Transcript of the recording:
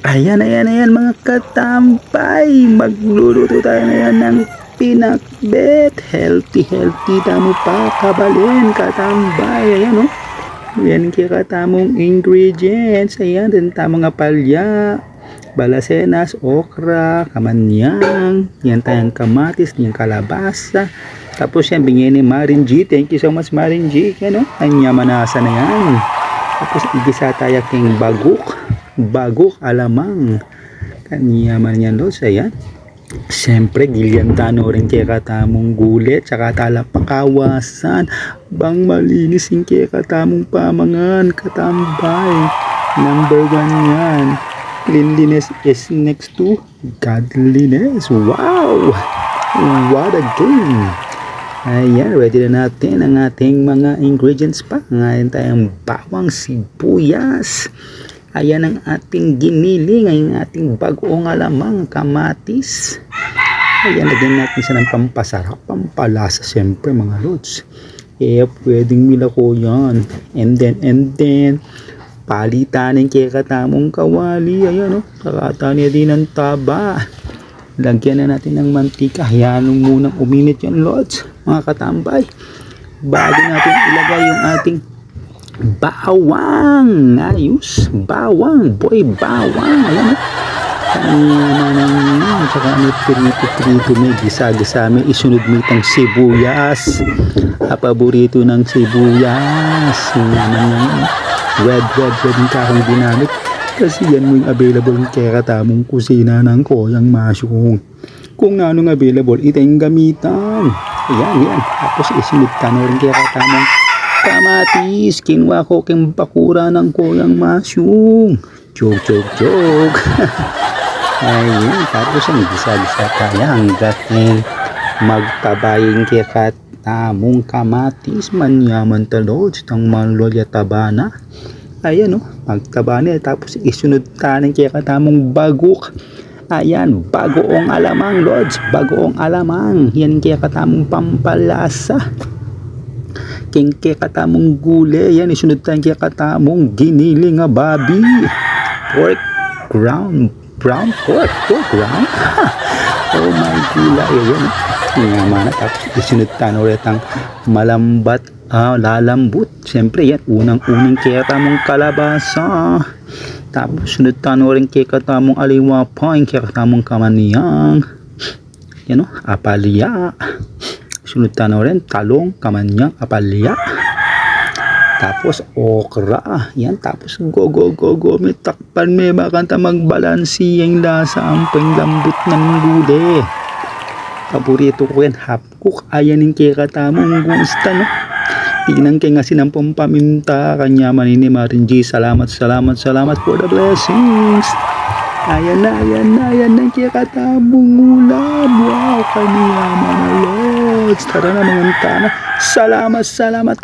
Ayan, ayan, ayan mga katambay. Magluluto tayo ngayon ng pinakbet. Healthy, healthy. Tamo pa kabalin katambay. Ayan o. Yan katamong ingredients. Ayan, din tamang apalya, balasenas, okra, kamanyang. Yan tayong kamatis, yung kalabasa. Tapos yan, bingin ni Marin G. Thank you so much Marin G. Yan o. Ang yamanasa na yan. Tapos igisa tayo king bagok alamang kanya man yan dos. Ayan, siyempre gilyantano rin kaya katamong gulit tsaka talapakawasan bang malinis yung kaya katamong pamangan katambay. Number 1 yan, cleanliness is next to godliness. Wow, what a game. Ayan, ready na natin ang ating mga ingredients pa. Ngayon tayong bawang sibuyas. Ayan ang ating giniling, ang ating bagoong alamang kamatis. Ayan, lagyan natin siya ng pampasarap, pampalasa siyempre mga lods. Pwedeng milako yan. And then, palitanin kaya katamong kawali. Ayan o, kakatanya din ng taba. Lagyan na natin ng mantika. Hayaan munang uminit yan lods, mga katambay, bago natin ilagay yung ating bawang. Ayos, bawang, boy, bawang. Ayan o, kanina tsaka ano, pirito may gisa-gisa, may isunod mo itang sibuyas. Paborito ng sibuyas naman, red yung kakang ginamit kasi yan mo yung available kaya katamong kusina ng koyang masyong. Kung nanong available, itong gamitan. Ayan, yan. Tapos isunod ka na rin kaya katamong kamatis. Kinuha ko king bakura ng koyang masyong. Joke. Ayan, tapos ang gisa-gisa kaya hanggat magtabayin kaya katamong kamatis. Manyaman talod itong malolya taba na. Ayan o, magtaba na. Tapos isunod tanin kaya katamong bagok. Ayan, bagoong alamang lods, bagoong alamang. Yan kaya katamong pampalasa. King kaya katamong gulay. Yan, isunod tanin kaya katamong giniling nga babi. Pork ground, brown pork ground. Oh my gulay. Ayan o, ngaman na. Tapos isunod tanin ulit ang malambat, lalambot. Siyempre yan, unang kaya katamong kalabasa. Tapos sunod tano rin kaya katamong aliwapang, kaya katamong kamaniyang. Yan o, apalya. Sunod tano rin talong, kamanyang, apalya. Tapos okra. Yan, tapos go. May takpan, may makanta magbalansi yung lasa, ang panglambot ng gulay. Paborito ko yan, half cook. Ayan yung kaya katamong gusta, no? Tignan kayo nga sinampong paminta kanya manini Marin G. Salamat for the blessings. Ayan na kaya katabong ulam. Wow, kaniyaman na lods. Tara na mga tana. Salamat